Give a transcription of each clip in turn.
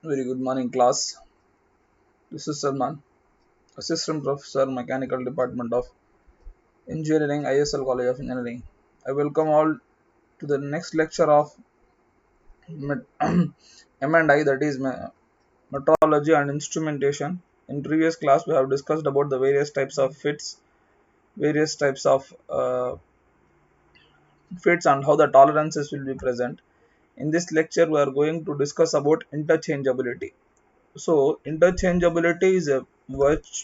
Very good morning, class. This is Salman, Assistant Professor, Mechanical Department of Engineering, ISL College of Engineering. I welcome all to the next lecture of M&I, that is Metrology and Instrumentation. In previous class, we have discussed about the various types of fits, various types of fits, and how the tolerances will be present. In this lecture, we are going to discuss about interchangeability. So interchangeability is a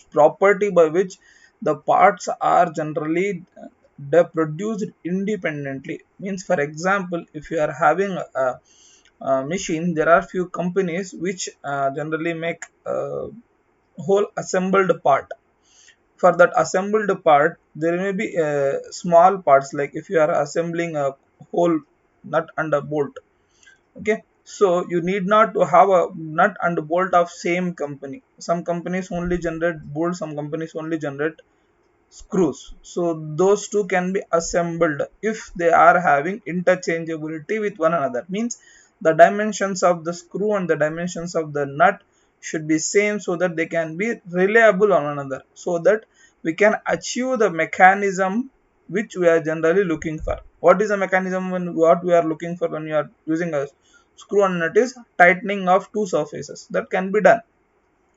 property by which the parts are generally produced independently. Means, for example, if you are having a machine, there are few companies which generally make whole assembled part. For that assembled part, there may be small parts, like if you are assembling a whole nut and a bolt. Okay, so you need not to have a nut and bolt of same company. Some companies only generate bolts, some companies only generate screws, so those two can be assembled if they are having interchangeability with one another. Means the dimensions of the screw and the dimensions of the nut should be same, so that they can be reliable on another, so that we can achieve the mechanism which we are generally looking for. What is the mechanism? When what we are looking for when you are using a screw and nut is tightening of two surfaces. That can be done.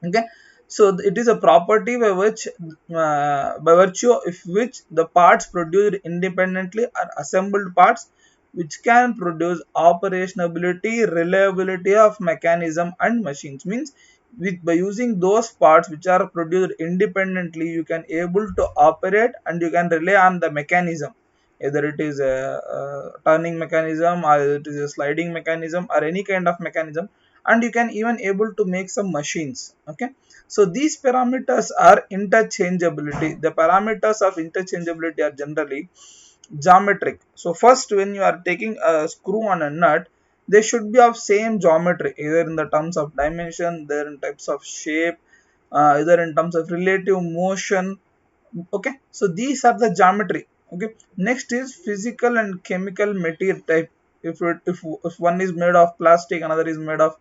Okay, so it is a property by which by virtue of which the parts produced independently are assembled parts which can produce operationability, reliability of mechanism and machines. Means with by using those parts which are produced independently, you can able to operate and you can rely on the mechanism, either it is a turning mechanism or it is a sliding mechanism or any kind of mechanism, and you can even able to make some machines. Okay, so these parameters are interchangeability. The parameters of interchangeability are generally geometric. So first, when you are taking a screw on a nut, they should be of same geometry, either in the terms of dimension, either in types of shape, either in terms of relative motion. Okay, so these are the geometry. Okay, next is physical and chemical material type. If one is made of plastic, another is made of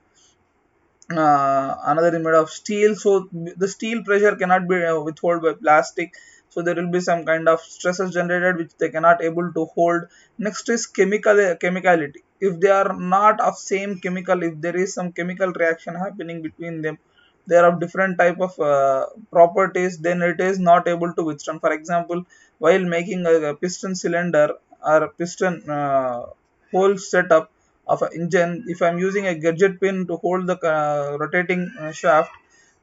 another is made of steel, so the steel pressure cannot be withhold by plastic, so there will be some kind of stresses generated which they cannot able to hold. Next is chemicality. If they are not of same chemical, if there is some chemical reaction happening between them, they are of different type of properties, then it is not able to withstand. For example, while making a piston cylinder or a piston whole setup of an engine, if I'm using a gadget pin to hold the rotating shaft,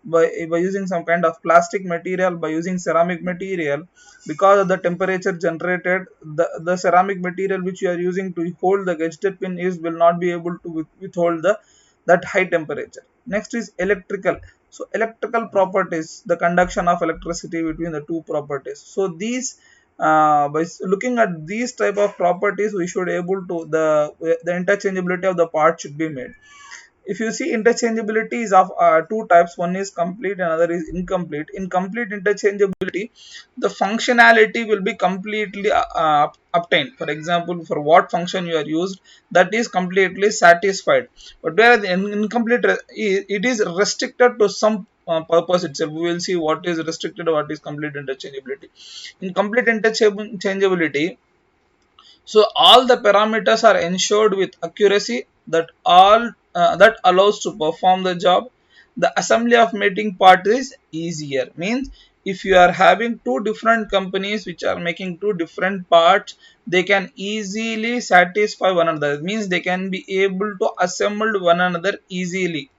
by using some kind of plastic material, by using ceramic material, because of the temperature generated, the ceramic material which you are using to hold the gadget pin is will not be able to withhold the that high temperature. Next is electrical. So electrical properties, the conduction of electricity between the two properties. So these by looking at these type of properties, we should able to the interchangeability of the part should be made. If you see, interchangeability is of two types. One is complete, another is incomplete. In complete interchangeability, the functionality will be completely obtained. For example, for what function you are used, that is completely satisfied. But whereas in incomplete, it is restricted to some purpose itself. We will see what is restricted, what is complete interchangeability. In complete interchangeability, so all the parameters are ensured with accuracy that all that allows to perform the job. The assembly of mating part is easier. Means if you are having two different companies which are making two different parts, they can easily satisfy one another. Means they can be able to assemble one another easily,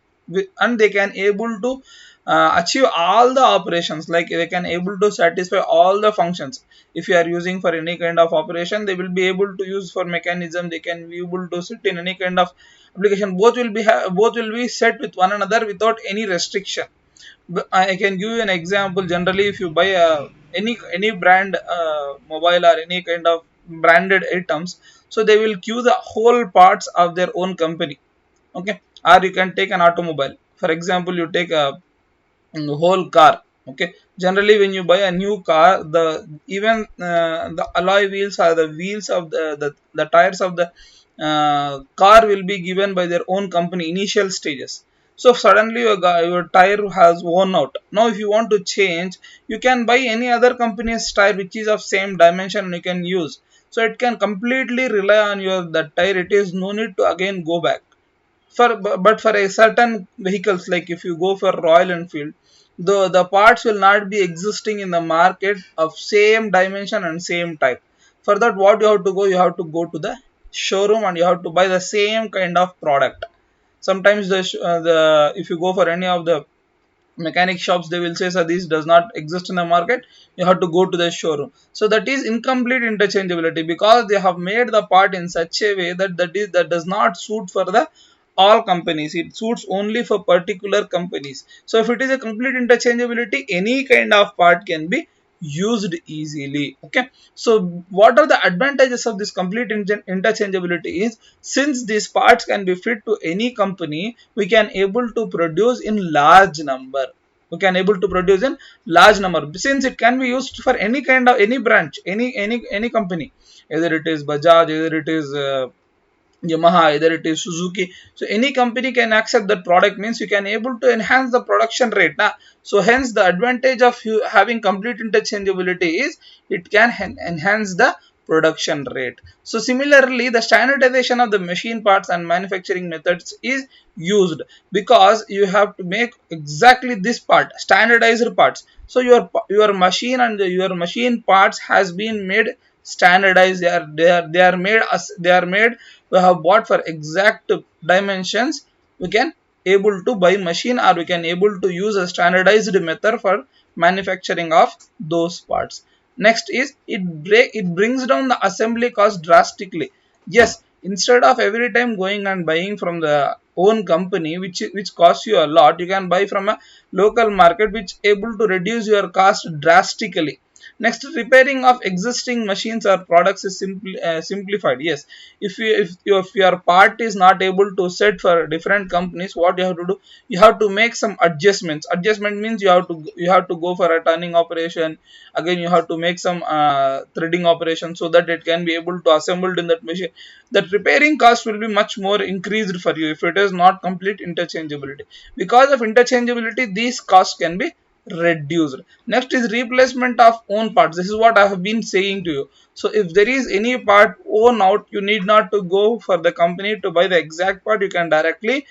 and they can able to achieve all the operations, like they can able to satisfy all the functions. If you are using for any kind of operation, they will be able to use for mechanism, they can be able to sit in any kind of application. Both will be both will be set with one another without any restriction. I can give you an example. Generally, if you buy any brand mobile or any kind of branded items, so they will queue the whole parts of their own company. Okay, or you can take an automobile. For example, you take a whole car. Okay, generally when you buy a new car, the even the alloy wheels or the wheels of the tires of the car will be given by their own company initial stages. So suddenly your tire has worn out. Now if you want to change, you can buy any other company's tire which is of same dimension and you can use. So it can completely rely on your that tire. It is no need to again go back for, but for a certain vehicles, like if you go for Royal Enfield, the parts will not be existing in the market of same dimension and same type. For that, what you have to go, you have to go to the showroom and you have to buy the same kind of product. Sometimes the if you go for any of the mechanic shops, they will say, so this does not exist in the market, you have to go to the showroom. So that is incomplete interchangeability, because they have made the part in such a way that that does not suit for the all companies. It suits only for particular companies. So if it is a complete interchangeability, any kind of part can be used easily. Okay, so what are the advantages of this complete interchangeability is, since these parts can be fit to any company, we can able to produce in large number. We can able to produce in large number, since it can be used for any kind of any branch, any company, either it is Bajaj, either it is Yamaha, either it is Suzuki. So any company can accept that product, means you can able to enhance the production rate. Nah? So hence the advantage of you having complete interchangeability is it can enhance the production rate. So similarly, the standardization of the machine parts and manufacturing methods is used, because you have to make exactly this part, standardized parts. So your machine and your machine parts has been made standardized. They are made as they are made. We have bought for exact dimensions. We can able to buy machine, or we can able to use a standardized method for manufacturing of those parts. Next is it brings down the assembly cost drastically. Yes, instead of every time going and buying from the own company, which costs you a lot, you can buy from a local market, which able to reduce your cost drastically. Next, repairing of existing machines or products is simplified. Yes, if your part is not able to set for different companies, what you have to do, you have to make some adjustments. Adjustment means you have to go for a turning operation. Again, you have to make some threading operation, so that it can be able to assembled in that machine. That repairing cost will be much more increased for you if it is not complete interchangeability. Because of interchangeability, these costs can be reduced. Next is replacement of own parts. This is what I have been saying to you. So if there is any part worn out, you need not to go for the company to buy the exact part. You can directly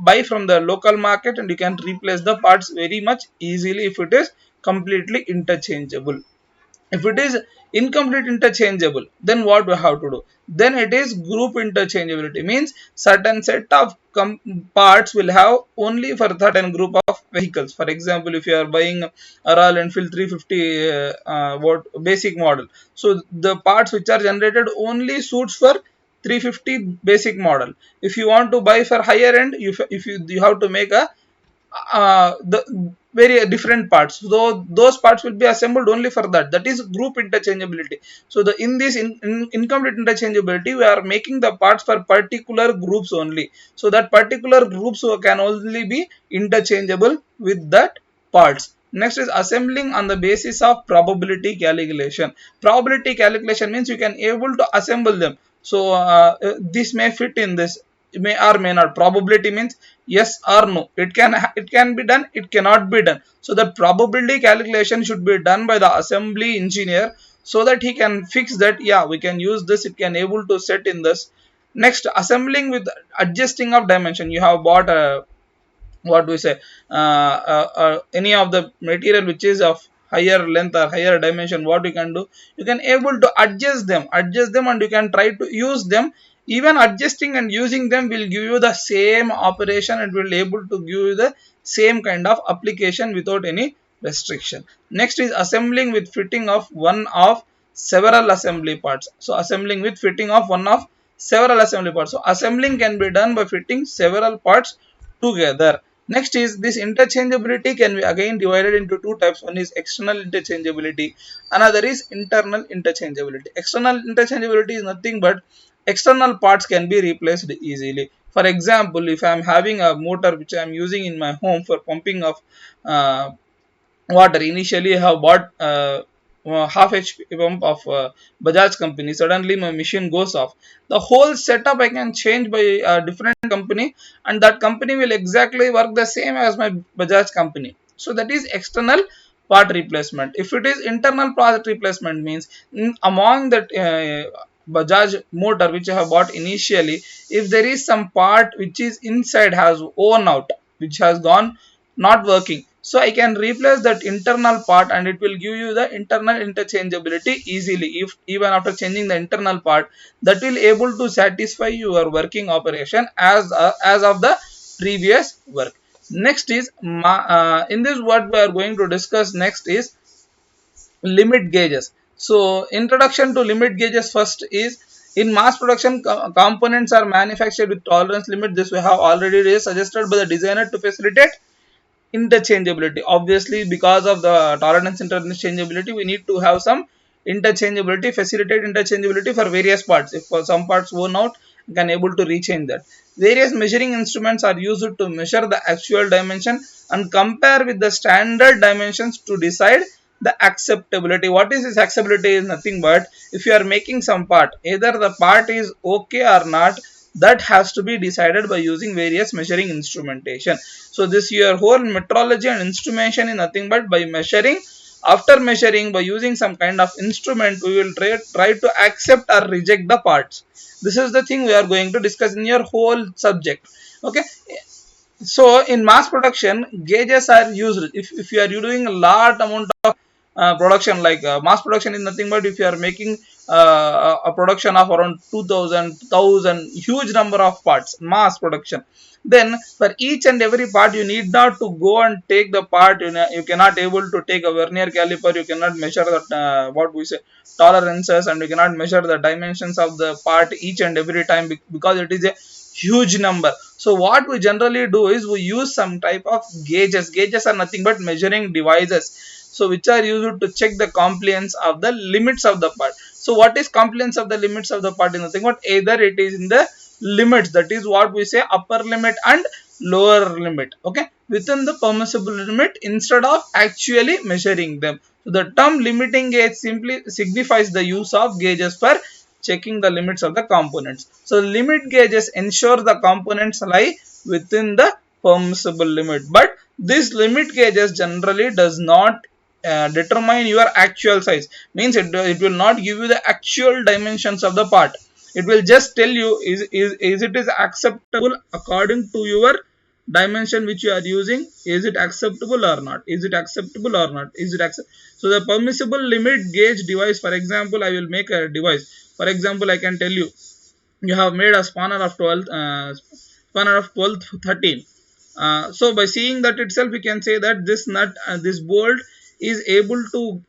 buy from the local market and you can replace the parts very much easily if it is completely interchangeable. If it is incomplete interchangeable, then what we have to do, then it is group interchangeability, means certain set of parts will have only for certain group of vehicles. For example, if you are buying a Royal Enfield 350 what basic model, so the parts which are generated only suits for 350 basic model. If you want to buy for higher end, if you have to make a the very different parts, so those parts will be assembled only for that. That is group interchangeability. So the in this incomplete interchangeability, we are making the parts for particular groups only, so that particular groups can only be interchangeable with that parts. Next is assembling on the basis of probability calculation. Probability calculation means you can able to assemble them. So this may fit in this, may or may not. Probability means yes or no, it can be done, it cannot be done. So the probability calculation should be done by the assembly engineer, so that he can fix that, yeah, we can use this, it can able to set in this. Next, assembling with adjusting of dimension. You have bought a, what do we say, any of the material which is of higher length or higher dimension, what you can do, you can able to adjust them and you can try to use them. Even adjusting and using them will give you the same operation, it will able to give you the same kind of application without any restriction. Next is assembling with fitting of one of several assembly parts. So assembling with fitting of one of several assembly parts. So assembling can be done by fitting several parts together. Next is this interchangeability can be again divided into two types. One is external interchangeability, another is internal interchangeability. External interchangeability is nothing but external parts can be replaced easily. For example, if I am having a motor which I am using in my home for pumping of uh, water, initially I have bought half HP pump of Bajaj company. Suddenly my machine goes off. The whole setup I can change by a different company, and that company will exactly work the same as my Bajaj company. So that is external part replacement. If it is internal part replacement, means among that Bajaj motor which I have bought initially, if there is some part which is inside has worn out, which has gone not working, so I can replace that internal part and it will give you the internal interchangeability easily. If even after changing the internal part, that will able to satisfy your working operation as of the previous work. Next is in this what we are going to discuss next is limit gauges. So introduction to limit gauges first is in mass production components are manufactured with tolerance limit. This we have already suggested by the designer to facilitate interchangeability. Obviously because of the tolerance interchangeability we need to have some interchangeability, facilitate interchangeability for various parts. If for some parts worn out, you can able to rechange that. Various measuring instruments are used to measure the actual dimension and compare with the standard dimensions to decide the acceptability. What is this acceptability is nothing but if you are making some part, either the part is okay or not, that has to be decided by using various measuring instrumentation. So this your whole metrology and instrumentation is nothing but by measuring. After measuring by using some kind of instrument, we will try to accept or reject the parts. This is the thing we are going to discuss in your whole subject. Okay. So in mass production, gauges are used. If you are doing a large amount of production, like mass production is nothing but if you are making a production of around 2000 huge number of parts, mass production, then for each and every part you need not to go and take the part. You cannot able to take a vernier caliper, you cannot measure that what we say tolerances, and you cannot measure the dimensions of the part each and every time because it is a huge number. So what we generally do is we use some type of gauges. Gauges are nothing but measuring devices, so which are used to check the compliance of the limits of the part. So what is compliance of the limits of the part is nothing but either it is in the limits, that is what we say upper limit and lower limit, okay, within the permissible limit instead of actually measuring them. So the term limiting gauge simply signifies the use of gauges for checking the limits of the components. So limit gauges ensure the components lie within the permissible limit, but this limit gauges generally does not determine your actual size. Means it will not give you the actual dimensions of the part. It will just tell you is it is acceptable according to your dimension which you are using. Is it acceptable or not? Is it acceptable or not? Is it accept? So the permissible limit gauge device, for example, I will make a device. For example, I can tell you you have made a spanner of 12 13. So by seeing that itself we can say that this nut this bolt is able to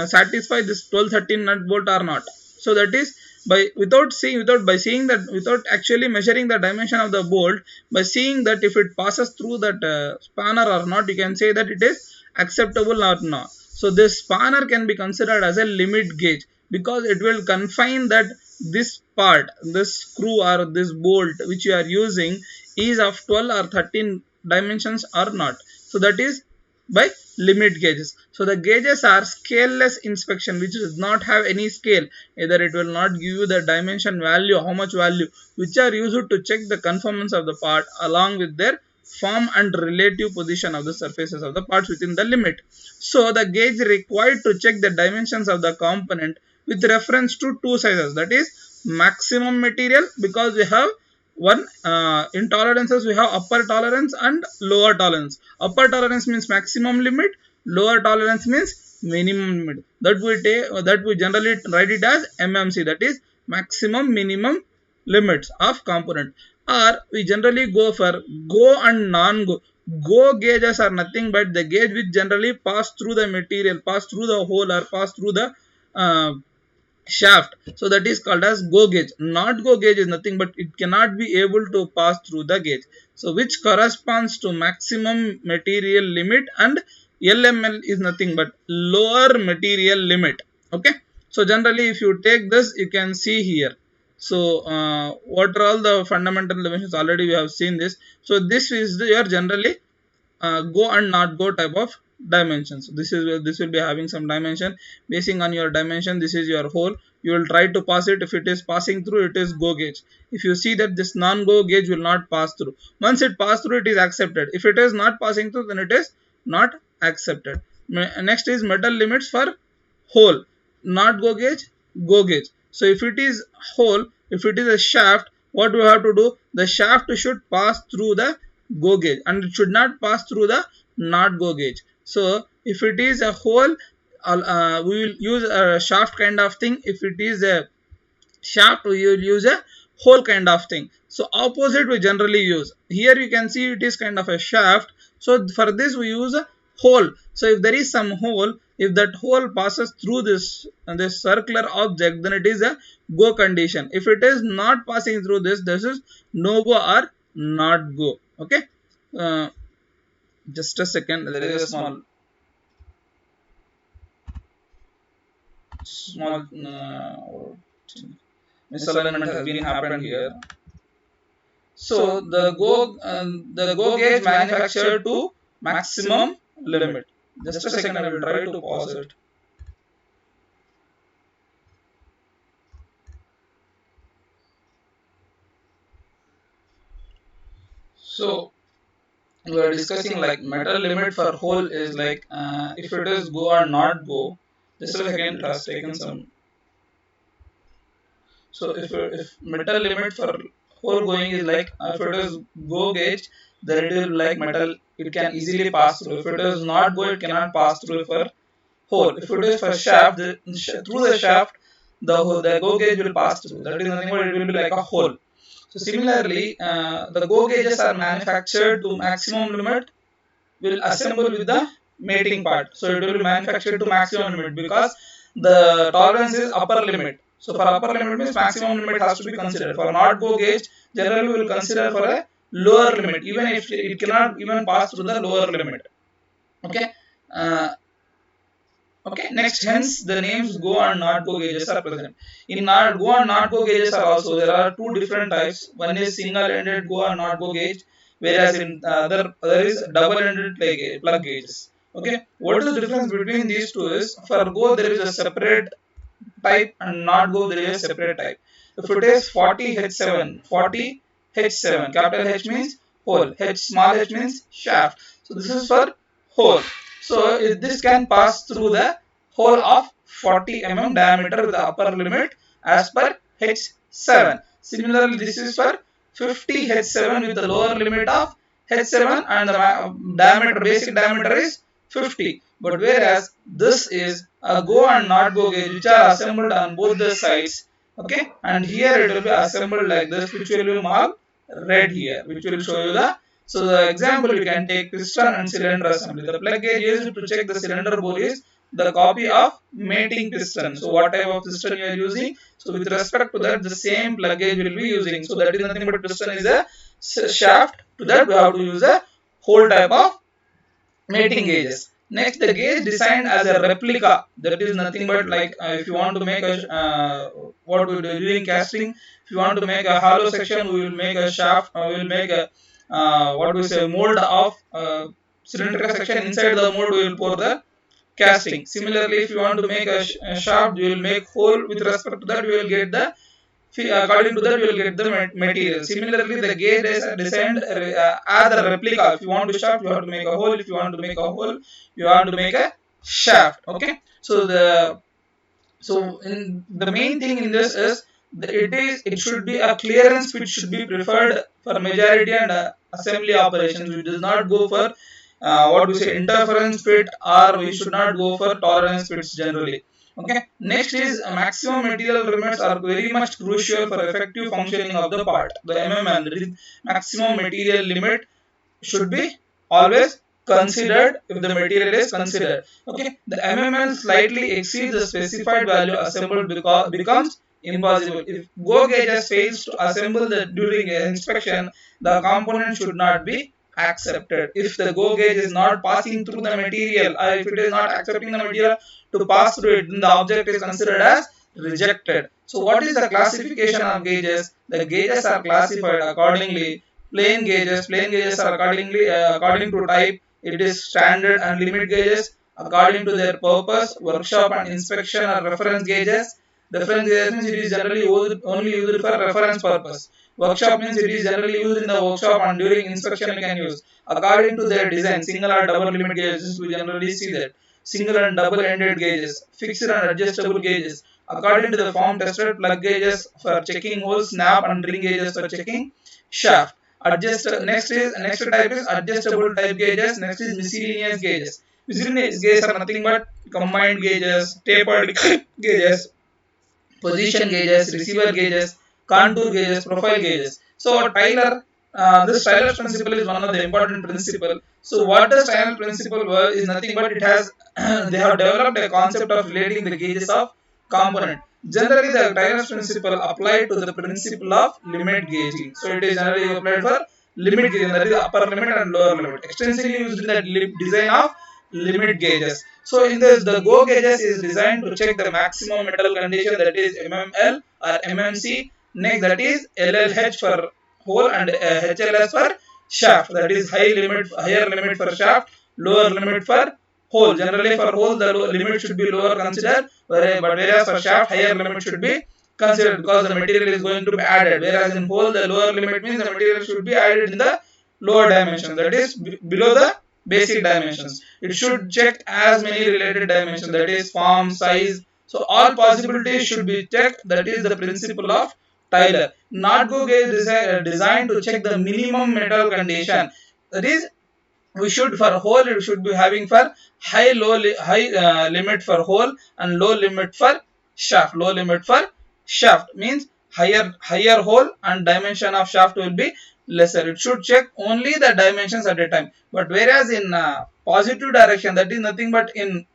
satisfy this 12 13 nut bolt or not. So that is by without seeing that, without actually measuring the dimension of the bolt, by seeing that if it passes through that spanner or not, you can say that it is acceptable or not. So this spanner can be considered as a limit gauge because it will confine that this part, this screw or this bolt which you are using is of 12 or 13 dimensions or not. So that is by limit gauges. So the gauges are scaleless inspection which does not have any scale. Either it will not give you the dimension value, how much value, which are used to check the conformance of the part along with their form and relative position of the surfaces of the parts within the limit. So the gauge required to check the dimensions of the component with reference to two sizes, that is maximum material, because we have one in tolerances we have upper tolerance and lower tolerance. Upper tolerance means maximum limit, lower tolerance means minimum limit. That we generally write it as mmc, that is maximum minimum limits of component. Or we generally go for go and non go. Go gauges are nothing but the gauge which generally pass through the material, pass through the hole or pass through the uh, shaft. So that is called as go gauge. Not go gauge is nothing but it cannot be able to pass through the gauge. So which corresponds to maximum material limit, and LML is nothing but lower material limit. Okay. So generally if you take this, you can see here. So what are all the fundamental dimensions? Already we have seen this. So this is your generally go and not go type of dimensions. This will be having some dimension. Basing on your dimension, this is your hole. You will try to pass it. If it is passing through, it is go gauge. If you see that this non-go gauge will not pass through, once it pass through, it is accepted. If it is not passing through, then it is not accepted. Next is metal limits for hole, not go gauge, go gauge. So if it is hole, if it is a shaft, what we have to do, the shaft should pass through the go gauge and it should not pass through the not go gauge. So if it is a hole, we will use a shaft kind of thing. If it is a shaft, we will use a hole kind of thing. So opposite we generally use. Here you can see it is kind of a shaft. So for this we use a hole. So if there is some hole, if that hole passes through this circular object, then it is a go condition. If it is not passing through this is no go or not go. Okay. uh, just a second, there is a small misalignment has been happened here. So the go gauge manufactured to maximum limit. Just a second, I will try to pause it. So we are discussing like metal limit for hole is like if it is go or not go. Just a second, it has taken some. So if metal limit for hole going is like if it is go gauge, then it will like metal, it can easily pass through. If it is not go, it cannot pass through for hole. If it is for shaft, through the shaft, the go gauge will pass through. That is nothing but it will be like a hole. So similarly, the go gauges are manufactured to maximum limit, will assemble with the mating part. So it will be manufactured to maximum limit because the tolerance is upper limit. So for upper limit means maximum limit has to be considered. For not go gauge, generally we will consider for a lower limit, even if it cannot even pass through the lower limit. Okay. Uh, Okay, next, hence the names go and not go gauges are present. In not go and not go gauges are also, there are two different types. One is single-ended go and not go gauge, whereas in other there is double-ended plug gauges. Okay, what is the difference between these two is for go there is a separate type and not go there is a separate type. If it is 40H7, 40H7, capital H means hole, H small h means shaft. So this is for hole. So this can pass through the hole of 40 mm diameter with the upper limit as per H7. Similarly, this is for 50 H7 with the lower limit of H7 and the diameter, basic diameter is 50. But whereas this is a go and not go gauge which are assembled on both the sides. Okay, and here it will be assembled like this, which will be marked red here, which will show you the. So the example you can take piston and cylinder assembly. The plug gauge used to check the cylinder bore is the copy of mating piston. So what type of piston you are using? So with respect to that, the same plug gauge will be using. So that is nothing but piston is a shaft. To that we have to use a whole type of mating gauges. Next, the gauge designed as a replica. That is nothing but like if you want to make a what we do during casting. If you want to make a hollow section, we will make a shaft. We will make a what we say mold of cylindrical section. Inside the mold, we will pour the casting. Similarly, if you want to make a shaft, you will make hole. With respect to that, you will get the according to that you will get the material. Similarly, the gauge is designed as a replica. If you want to shaft, you have to make a hole. If you want to make a hole, you want to make a shaft. Okay, so in the main thing in this is it should be a clearance which should be preferred for majority and assembly operations. We does not go for what we say interference fit, or we should not go for tolerance fits generally. Okay, next is maximum material limits are very much crucial for effective functioning of the part. The MML, that is maximum material limit, should be always considered if the material is considered. Okay, the MML slightly exceeds the specified value assembled because becomes impossible. If go gauges fails to assemble during inspection, the component should not be accepted. If the go gauge is not passing through the material, or if it is not accepting the material to pass through it, then the object is considered as rejected. So what is the classification of gauges? The gauges are classified accordingly. Plain gauges are according to type. It is standard and limit gauges according to their purpose. Workshop and inspection are reference gauges. Reference gauges means it is generally only used for reference purpose. Workshop means it is generally used in the workshop and during inspection we can use. According to their design, single or double limit gauges, we generally see that. Single and double ended gauges, fixed and adjustable gauges. According to the form tested, plug gauges for checking holes, snap and ring gauges for checking shaft. Next type is adjustable type gauges. Next is miscellaneous gauges. Miscellaneous gauges are nothing but combined gauges, tapered gauges, position gauges, receiver gauges, contour gauges, profile gauges. So this Tyler's principle is one of the important principle. So what does Tyler principle is nothing but it has they have developed a concept of relating the gauges of component. Generally, the Tyler's principle applied to the principle of limit gauging. So it is generally applied for limit gauging, that is upper limit and lower limit. Extensively used in the design of limit gauges. So in this, the GO gauges is designed to check the maximum metal condition, that is MML or MMC. Next, that is LLH for hole and HLS for shaft. That is higher limit for shaft, lower limit for hole. Generally for hole, the limit should be lower considered, but whereas for shaft, higher limit should be considered because the material is going to be added. Whereas in hole, the lower limit means the material should be added in the lower dimension, that is below the basic dimensions. It should check as many related dimensions, that is form, size. So all possibilities should be checked. That is the principle of Tyler. Not go gauge designed to check the minimum metal condition. That is, we should for hole it should be having for high limit for hole and low limit for shaft. Low limit for shaft means higher hole and dimension of shaft will be lesser. It should check only the dimensions at a time. But whereas in positive direction, that is nothing but in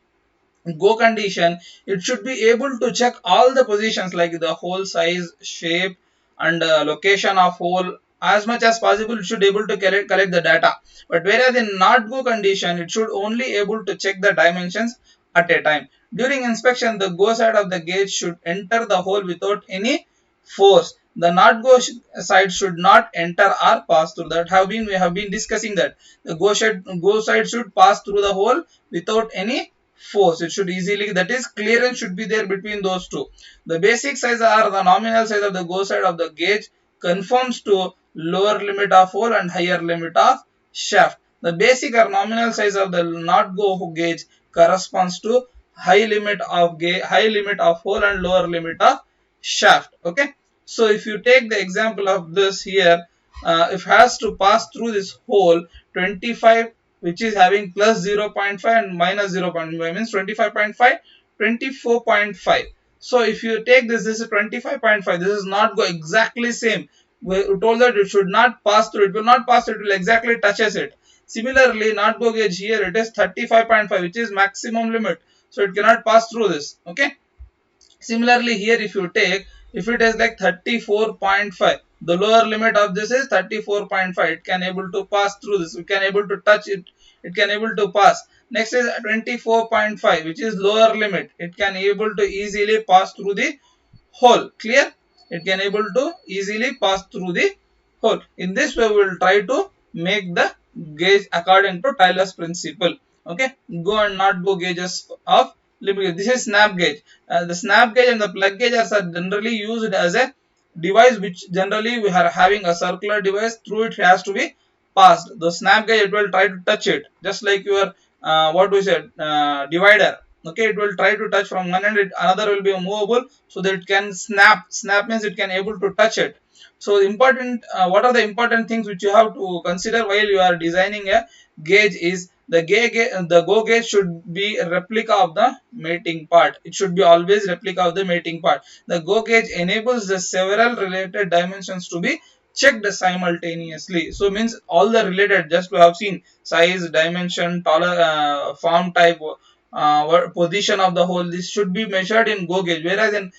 go condition, it should be able to check all the positions like the hole size, shape and location of hole. As much as possible it should be able to collect the data. But whereas in not go condition, it should only able to check the dimensions at a time. During inspection, the go side of the gauge should enter the hole without any force. The not go side should not enter or pass through. That have been we have been discussing that the go side should pass through the hole without any force. It should easily, that is clearance should be there between those two. The basic size or the nominal size of the go side of the gauge conforms to lower limit of hole and higher limit of shaft. The basic or nominal size of the not go gauge corresponds to high limit of hole and lower limit of shaft. Okay, so if you take the example of this here, if has to pass through this hole 25, which is having plus 0.5 and minus 0.5 means 25.5, 24.5. So if you take this is 25.5. This is not go exactly same. We told that it should not pass through. It will not pass through. It will exactly touches it. Similarly, not go gauge here it is 35.5, which is maximum limit. So it cannot pass through this. Okay. Similarly, here if you take, if it is like 34.5, the lower limit of this is 34.5. It can able to pass through this. We can able to touch it. It can able to pass. Next is 24.5, which is lower limit. It can able to easily pass through the hole. Clear? It can able to easily pass through the hole. In this way, we will try to make the gauge according to Tyler's principle. Okay, go and not go gauges of limit. This is snap gauge. The snap gauge and the plug gauge are generally used as a device which generally we are having a circular device. Through it has to be passed. The snap gauge, it will try to touch it just like your what we said divider. Okay, it will try to touch from one end, another will be movable so that it can snap means it can able to touch it. So important, what are the important things which you have to consider while you are designing a gauge is the go gauge should be a replica of the mating part. It should be always replica of the mating part. The go gauge enables the several related dimensions to be checked simultaneously. So means all the related, just we have seen size, dimension, form type, position of the hole. This should be measured in go gauge. Whereas in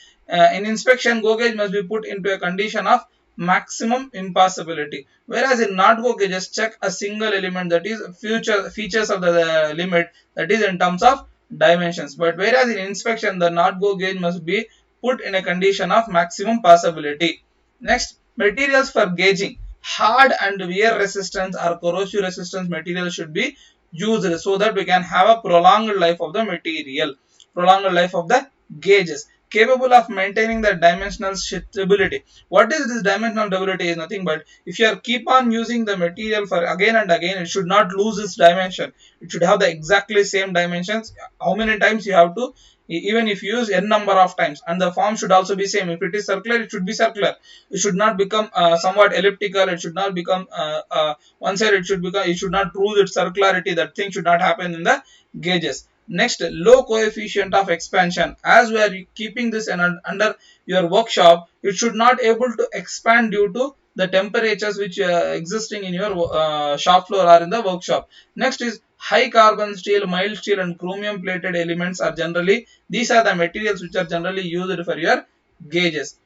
inspection, go gauge must be put into a condition of maximum impassability. Whereas in not go gauge, just check a single element, that is features of the limit, that is in terms of dimensions. But whereas in inspection, the not go gauge must be put in a condition of maximum passability. Next, materials for gauging. Hard and wear resistance or corrosive resistance material should be used so that we can have a prolonged life of the material, prolonged life of the gauges, capable of maintaining the dimensional stability. What is this dimensional stability? Is nothing but if you are keep on using the material for again and again, it should not lose its dimension. It should have the exactly same dimensions. How many times you have to, even if you use n number of times, and the form should also be same. If it is circular, it should be circular. It should not become somewhat elliptical. It should not become one side. It should become, it should not lose its circularity. That thing should not happen in the gauges. Next, low coefficient of expansion. As we are keeping this under your workshop, it should not able to expand due to the temperatures which existing in your shop floor or in the workshop. Next is high carbon steel, mild steel and chromium plated elements are generally, these are the materials which are generally used for your gauges.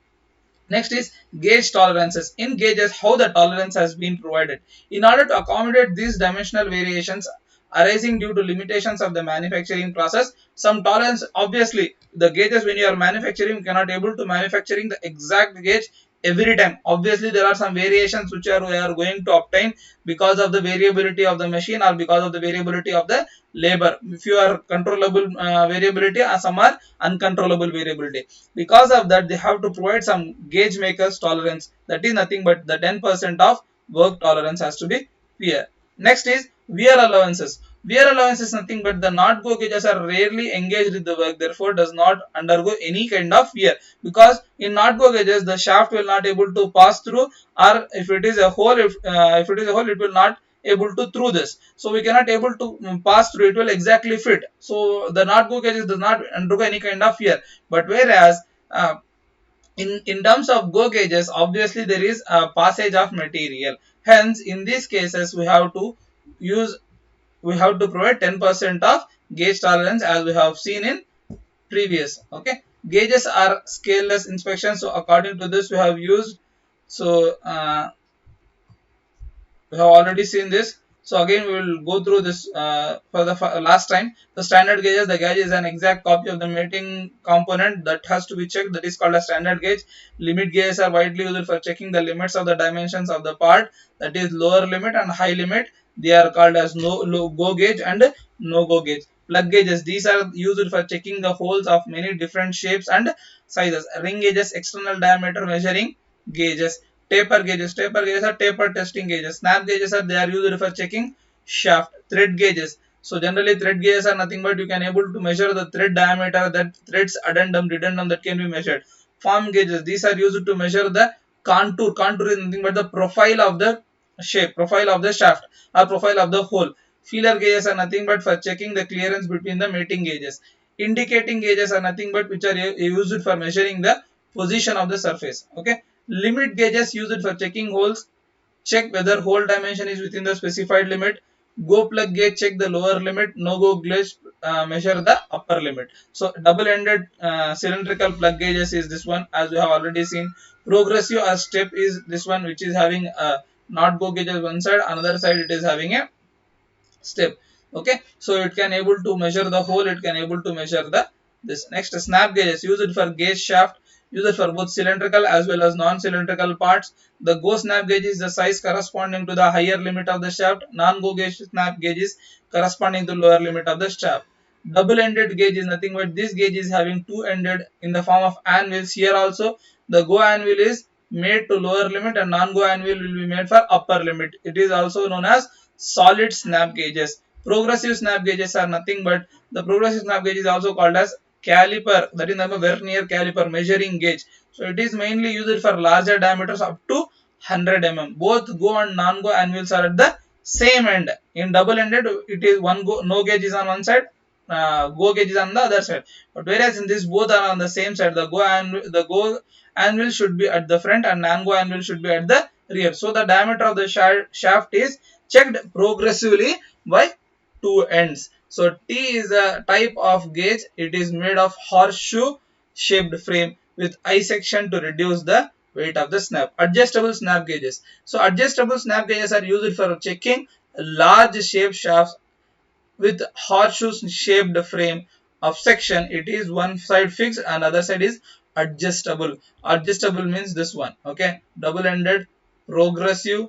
Next is gauge tolerances. In gauges, how the tolerance has been provided. In order to accommodate these dimensional variations arising due to limitations of the manufacturing process, some tolerance, obviously, the gauges when you are manufacturing, you cannot able to manufacturing the exact gauge every time. Obviously, there are some variations which we are going to obtain because of the variability of the machine or because of the variability of the labor. If you are controllable variability, or some are uncontrollable variability. Because of that, they have to provide some gauge makers tolerance. That is nothing but the 10% of work tolerance has to be here. Next is wear allowances. Wear allowance is nothing but the not go gauges are rarely engaged with the work, therefore does not undergo any kind of wear, because in not go gauges the shaft will not able to pass through, or if it is a hole, if it is a hole, it will not able to through this, so we cannot able to pass through, it will exactly fit. So the not go gauges does not undergo any kind of wear. But whereas in terms of go gauges, obviously there is a passage of material. Hence, in these cases, we have to use, we have to provide 10% of gauge tolerance as we have seen in previous. Okay, gauges are scaleless inspection. So according to this, we have used. So we have already seen this. So again we will go through this for the last time. The standard gauges, the gauge is an exact copy of the mating component that has to be checked, that is called a standard gauge. Limit gauges are widely used for checking the limits of the dimensions of the part, that is lower limit and high limit. They are called as go gauge and no go gauge. Plug gauges, these are used for checking the holes of many different shapes and sizes. Ring gauges, external diameter measuring gauges. Taper gauges are taper testing gauges. Snap gauges are, they are used for checking shaft. Thread gauges, so generally thread gauges are nothing but you can able to measure the thread diameter, that threads addendum redundum that can be measured. Form gauges, these are used to measure the contour is nothing but the profile of the shape, profile of the shaft or profile of the hole. Feeler gauges are nothing but for checking the clearance between the mating gauges. Indicating gauges are nothing but which are used for measuring the position of the surface. Okay, limit gauges used for checking holes, check whether hole dimension is within the specified limit. Go plug gauge, check the lower limit. No go gauge, measure the upper limit. So double-ended cylindrical plug gauges is this one, as we have already seen. Progressive or step is this one, which is having a not go gauge on one side, another side it is having a step. Okay, so it can able to measure the hole, it can able to measure the this. Next, snap gauges used for gauge shaft, used for both cylindrical as well as non-cylindrical parts. The go snap gauge is the size corresponding to the higher limit of the shaft. Non-go gauge snap gauge is corresponding to lower limit of the shaft. Double-ended gauge is nothing but this gauge is having two-ended in the form of anvils. Here also the go anvil is made to lower limit and non-go anvil will be made for upper limit. It is also known as solid snap gauges. Progressive snap gauges are nothing but, the progressive snap gauge is also called as caliper, that is the vernier caliper measuring gauge. So it is mainly used for larger diameters up to 100 mm. Both go and non-go anvils are at the same end. In double-ended, it is one go, no gauge is on one side, go gauge is on the other side. But whereas in this both are on the same side, the go anvil should be at the front and non-go anvil should be at the rear. So the diameter of the shaft is checked progressively by two ends. So T is a type of gauge. It is made of horseshoe shaped frame with I section to reduce the weight of the snap. Adjustable snap gauges. So adjustable snap gauges are used for checking large shape shafts with horseshoe shaped frame of section. It is one side fixed and other side is adjustable. Adjustable means this one. Okay, double ended, progressive.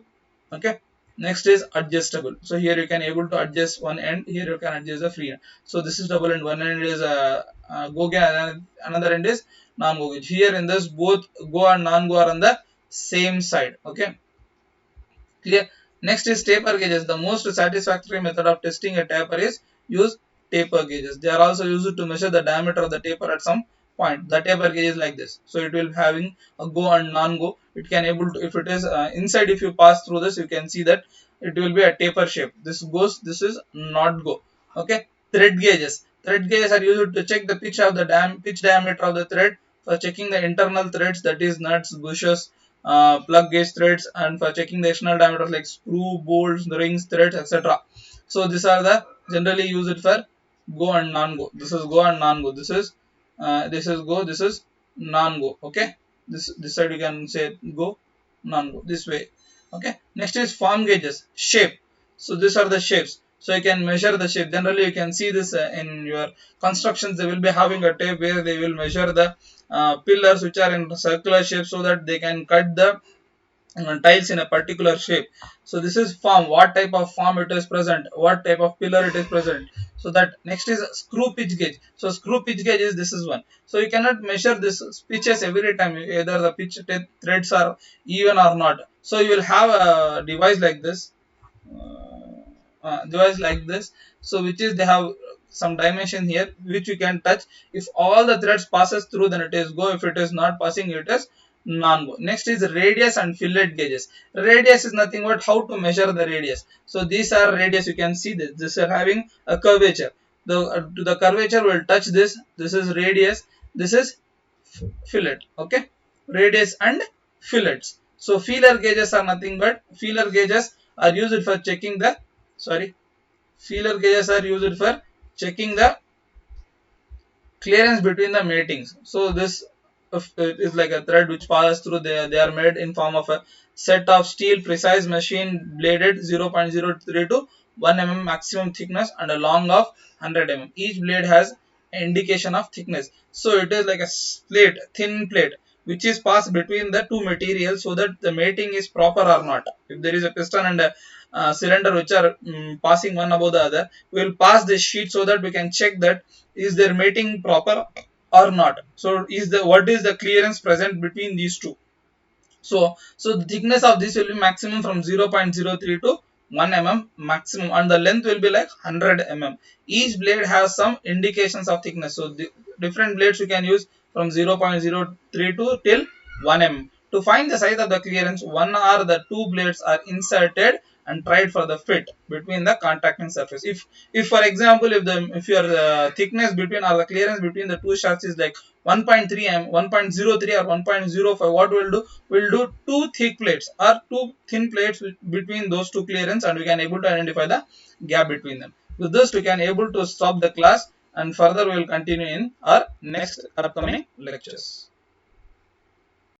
Okay, Next is adjustable. So here you can able to adjust one end, here you can adjust the free end. So this is double end, one end is go gauge and another end is non go gauge. Here in this both go and non go are on the same side. Okay, clear. Next is taper gauges. The most satisfactory method of testing a taper is use taper gauges. They are also used to measure the diameter of the taper at some point. The taper gauge is like this. So it will having a go and non-go. It can able to, if it is inside, if you pass through this, you can see that it will be a taper shape. This goes, this is not go. Okay. Thread gauges. Thread gauges are used to check the pitch of the pitch diameter of the thread, for checking the internal threads, that is nuts, bushes, plug gauge threads, and for checking the external diameters like screw, bolts, rings, threads, etc. So these are the generally used for go and non-go. This is go and non-go. This is go. This is non-go. Okay. This side you can say go, non-go. This way. Okay. Next is form gauges. Shape. So these are the shapes. So you can measure the shape. Generally, you can see this in your constructions. They will be having a tape where they will measure the pillars which are in circular shape, so that they can cut the tiles in a particular shape. So this is form, what type of form it is present, what type of pillar it is present. So that next is screw pitch gauge. So screw pitch gauge is, this is one. So you cannot measure this pitches every time, either the pitch threads are even or not. So you will have a device like this, device like this. So which is, they have some dimension here which you can touch. If all the threads passes through, then it is go. If it is not passing, it is non-go. Next is radius and fillet gauges. Radius is nothing but how to measure the radius. So these are radius. You can see this. This are having a curvature. The curvature will touch this. This is radius. This is fillet. Okay, radius and fillets. So feeler gauges are nothing but, feeler gauges are used for checking the, sorry, feeler gauges are used for checking the clearance between the matings. So this is like a thread which passes through. They are made in form of a set of steel precise machine bladed 0.03 to 1 mm maximum thickness and a long of 100 mm. Each blade has an indication of thickness. So it is like a plate, thin plate, which is passed between the two materials, so that the mating is proper or not. If there is a piston and a cylinder which are passing one above the other, we will pass this sheet so that we can check that is their mating proper or not. So is the, what is the clearance present between these two. So the thickness of this will be maximum from 0.03 to 1 mm maximum, and the length will be like 100 mm. Each blade has some indications of thickness. So the different blades you can use from 0.03 to till 1 mm. To find the size of the clearance, one or the two blades are inserted and tried for the fit between the contacting surface. If for example, if your thickness between, or the clearance between the two shafts is like 1.3 mm, 1.03 or 1.05, what we'll do, we'll do two thick plates or two thin plates between those two clearance, and we can able to identify the gap between them. With this, we can able to stop the class, and further we will continue in our next upcoming lectures.